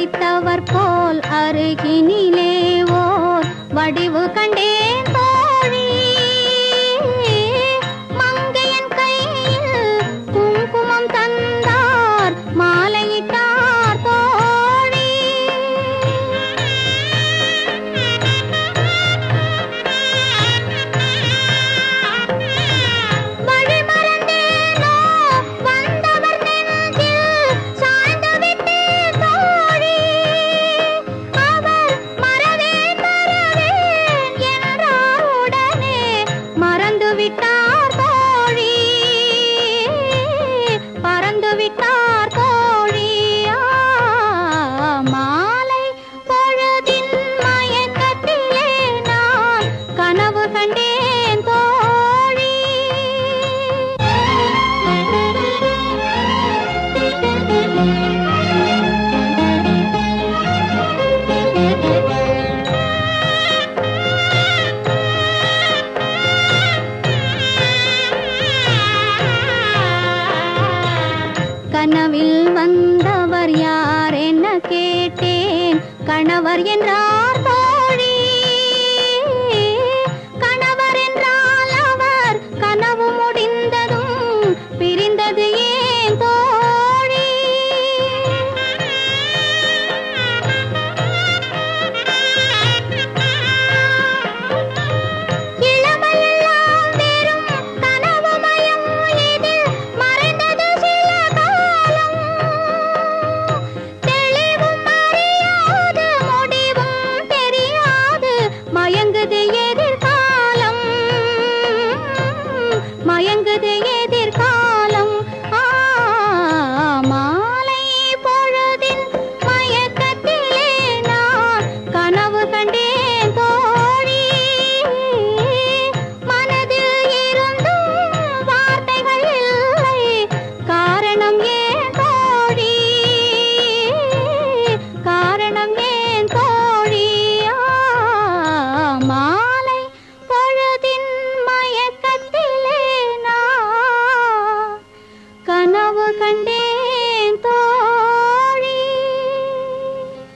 படித்தவர் போல் அருகினிலே ஓர் வடிவு கண்டேன் தோழி. மங்கையன் கையில் குங்குமம் தந்தார் மாலையிட்டார் தோழி. வழி மறந்தேனோ வந்தவர் நெஞ்சில் சாய்ந்து விட்டேன் தோழி. அவர் மறவேன் மறவேன் என்றார் உடனே மறந்து விட்டார் தோழி. பறந்து விட்டார் தோழி. மாலை பொழுதின் மயக்கத்திலே நான் கனவு கண்டேன் தோழி. கனவில் வந்தவர் யார் என கேட்டேன். கணவர் என்றார்